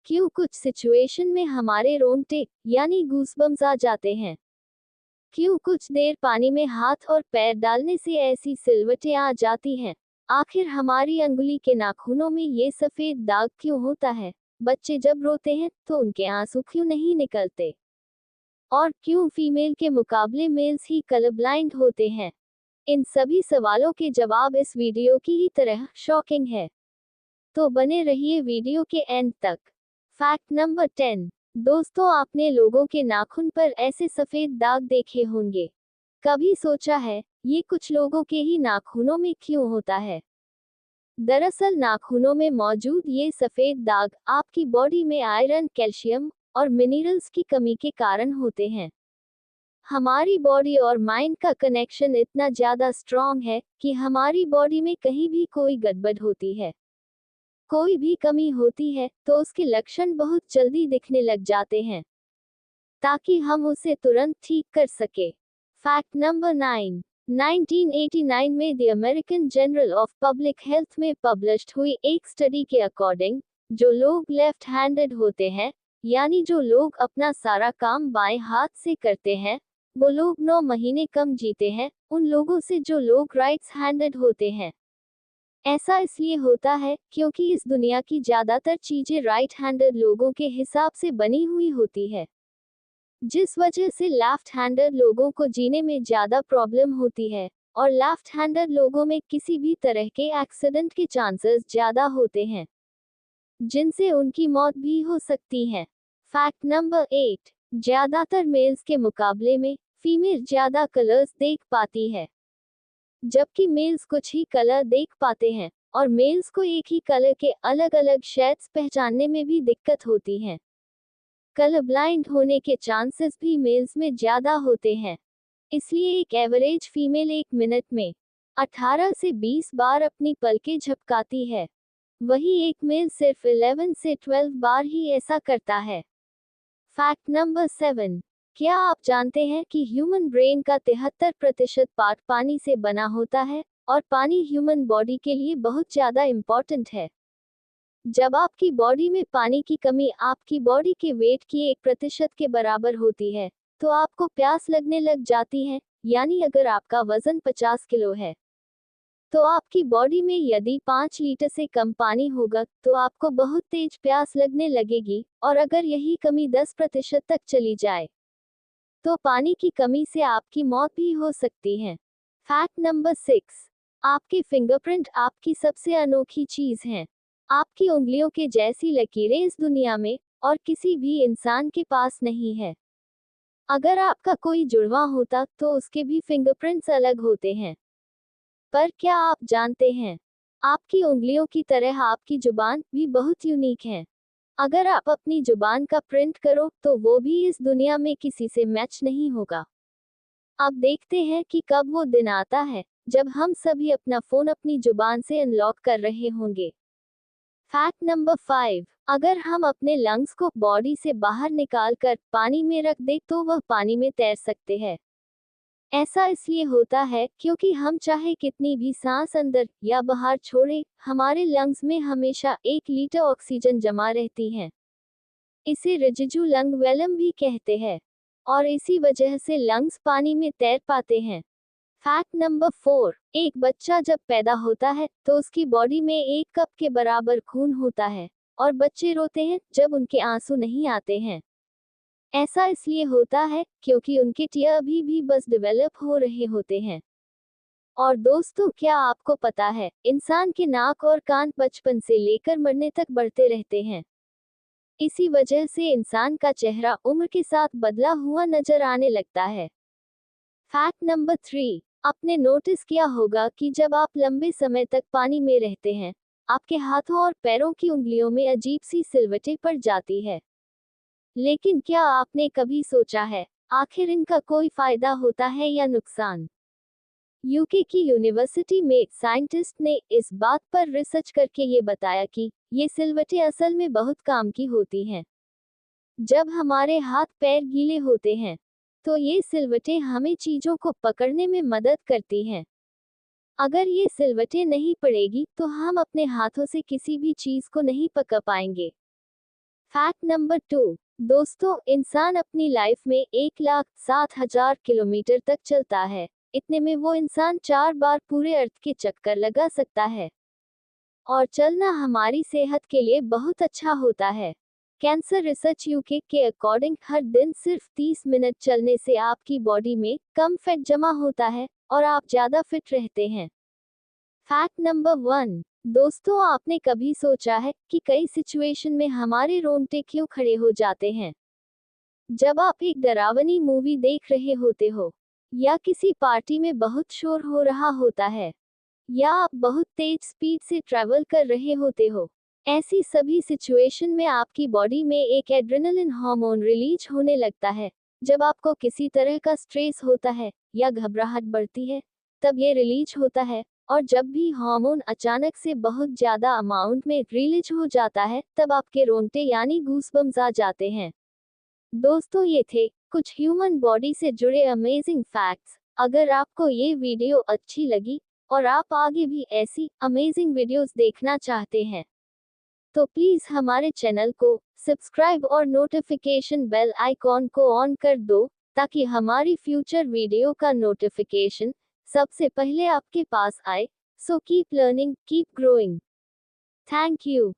क्यों कुछ सिचुएशन में हमारे रोंगटे यानी गूज़बम्स आ जाते हैं? क्यों कुछ देर पानी में हाथ और पैर डालने से ऐसी सिलवटें आ जाती हैं? आखिर हमारी अंगुली के नाखूनों में ये सफेद दाग क्यों होता है? बच्चे जब रोते हैं तो उनके आंसू क्यों नहीं निकलते? और क्यों फीमेल के मुकाबले मेल्स ही कलर ब्लाइंड होते हैं? इन सभी सवालों के जवाब इस वीडियो की ही तरह शॉकिंग है। तो बने रहिए वीडियो के एंड तक। Fact number 10। दोस्तों, आपने लोगों के नाखून पर ऐसे सफेद दाग देखे होंगे। कभी सोचा है ये कुछ लोगों के ही नाखूनों में क्यों होता है? दरअसल नाखूनों में मौजूद ये सफेद दाग आपकी बॉडी में आयरन, कैल्शियम और मिनरल्स की कमी के कारण होते हैं। हमारी बॉडी और माइंड का कनेक्शन इतना ज्यादा स्ट्रांग है कि हमारी बॉडी में कहीं भी कोई गड़बड़ होती है, कोई भी कमी होती है, तो उसके लक्षण बहुत जल्दी दिखने लग जाते हैं, ताकि हम उसे तुरंत ठीक कर सके। Fact number 9। 1989 में the American journal of public health में पब्लिश्ड हुई एक स्टडी के अकॉर्डिंग, जो लोग लेफ्ट हैंडेड होते हैं, यानी जो लोग अपना सारा काम बाएं हाथ से करते हैं, वो लोग 9 महीने कम जीते हैं उन लोगों से जो लोग राइट्स हैंडेड होते हैं। ऐसा इसलिए होता है क्योंकि इस दुनिया की ज्यादातर चीजें राइट हैंडेड लोगों के हिसाब से बनी हुई होती है, जिस वजह से लेफ्ट हैंडर लोगों को जीने में ज्यादा प्रॉब्लम होती है, और लेफ्ट हैंडर लोगों में किसी भी तरह के एक्सीडेंट के चांसेस ज्यादा होते हैं, जिनसे उनकी मौत भी हो सकती है। Fact number 8। ज्यादातर मेल्स के मुकाबले में फीमेल ज्यादा कलर्स देख पाती है, जबकि मेल्स कुछ ही कलर देख पाते हैं, और मेल्स को एक ही कलर के अलग अलग शेड्स पहचानने में भी दिक्कत होती है। कलर ब्लाइंड होने के चांसेस भी मेल्स में ज्यादा होते हैं, इसलिए एक एवरेज फीमेल 1 मिनट में 18 से 20 बार अपनी पलकें झपकाती है, वही एक मेल सिर्फ 11 से 12 बार ही ऐसा करता है। Fact number 7। क्या आप जानते हैं कि ह्यूमन ब्रेन का 73% पार्ट पानी से बना होता है, और पानी ह्यूमन बॉडी के लिए बहुत ज्यादा इम्पोर्टेंट है। जब आपकी बॉडी में पानी की कमी आपकी बॉडी के वेट की 1% के बराबर होती है, तो आपको प्यास लगने लग जाती है, यानी अगर आपका वजन 50 किलो है, तो आपकी बॉडी में यदि 5 लीटर से कम पानी होगा, तो आपको बहुत तेज प्यास लगने लगेगी, और अगर यही कमी 10% तक चली जाए, तो पानी की कमी से आपकी मौत भी हो सकती है। Fact number 6। आपके फिंगरप्रिंट आपकी सबसे अनोखी चीज हैं। आपकी उंगलियों के जैसी लकीरें इस दुनिया में और किसी भी इंसान के पास नहीं है। अगर आपका कोई जुड़वा होता तो उसके भी फिंगरप्रिंट्स अलग होते हैं। पर क्या आप जानते हैं, आपकी उंगलियों की तरह आपकी जुबान भी बहुत यूनिक है। अगर आप अपनी जुबान का प्रिंट करो तो वो भी इस दुनिया में किसी से मैच नहीं होगा। अब देखते हैं कि कब वो दिन आता है जब हम सभी अपना फोन अपनी जुबान से अनलॉक कर रहे होंगे। Fact number 5। अगर हम अपने लंग्स को बॉडी से बाहर निकाल कर पानी में रख दे तो वह पानी में तैर सकते हैं। ऐसा इसलिए होता है क्योंकि हम चाहे कितनी भी सांस अंदर या बाहर छोड़े, हमारे लंग्स में हमेशा 1 लीटर ऑक्सीजन जमा रहती है। इसे रिजिजू लंग वेलम भी कहते हैं, और इसी वजह से लंग्स पानी में तैर पाते हैं। Fact number 4। एक बच्चा जब पैदा होता है तो उसकी बॉडी में 1 कप के बराबर खून होता है, और बच्चे रोते हैं जब उनके आंसू नहीं आते हैं। ऐसा इसलिए होता है क्योंकि उनके टीयर अभी भी बस डेवलप हो रहे होते हैं। और दोस्तों, क्या आपको पता है, इंसान के नाक और कान बचपन से लेकर मरने तक बढ़ते रहते हैं। इसी वजह से इंसान का चेहरा उम्र के साथ बदला हुआ नजर आने लगता है। Fact number 3। आपने नोटिस किया होगा कि जब आप लंबे समय तक पानी में रहते हैं, आपके हाथों और पैरों की उंगलियों में अजीब सी सिलवटें पड़ जाती है। लेकिन क्या आपने कभी सोचा है, आखिर इनका कोई फायदा होता है या नुकसान? यूके की यूनिवर्सिटी में साइंटिस्ट ने इस बात पर रिसर्च करके ये बताया कि ये सिलवटें असल में बहुत काम की होती हैं। जब हमारे हाथ पैर गीले होते हैं, तो ये सिलवटें हमें चीजों को पकड़ने में मदद करती हैं। अगर ये सिलवटें नहीं पड़ेगी तो हम अपने हाथों से किसी भी चीज को नहीं पकड़ पाएंगे। Fact number 2। दोस्तों, इंसान अपनी लाइफ में 1,07,000 किलोमीटर तक चलता है। इतने में वो इंसान 4 बार पूरे अर्थ के चक्कर लगा सकता है। और चलना हमारी सेहत के लिए बहुत अच्छा होता है। कैंसर रिसर्च यूके के अकॉर्डिंग हर दिन सिर्फ 30 मिनट चलने से आपकी बॉडी में कम फैट जमा होता है और आप ज़्यादा फिट रहते हैं। Fact number 1। दोस्तों, आपने कभी सोचा है कि कई सिचुएशन में हमारे रोंगटे क्यों खड़े हो जाते हैं? जब आप एक डरावनी मूवी देख रहे होते हो, या किसी पार्टी में बहुत शोर हो रहा होता है, या आप बहुत तेज स्पीड से ट्रैवल कर रहे होते हो, ऐसी सभी सिचुएशन में आपकी बॉडी में एक एड्रेनलिन हार्मोन रिलीज होने लगता है। जब आपको किसी तरह का स्ट्रेस होता है या घबराहट बढ़ती है, तब ये रिलीज होता है। और जब भी हार्मोन अचानक से बहुत ज्यादा अमाउंट में रिलीज हो जाता है, तब आपके रोंगटे यानी गूसबम्स आ जाते हैं। दोस्तों, ये थे कुछ ह्यूमन बॉडी से जुड़े अमेजिंग फैक्ट्स। अगर आपको ये वीडियो अच्छी लगी और आप आगे भी ऐसी अमेजिंग वीडियोस देखना चाहते हैं, तो प्लीज हमारे चैनल को सब्सक्राइब और नोटिफिकेशन बेल आइकॉन को ऑन कर दो, ताकि हमारी फ्यूचर वीडियो का नोटिफिकेशन सबसे पहले आपके पास आए। So keep learning, keep growing. Thank you.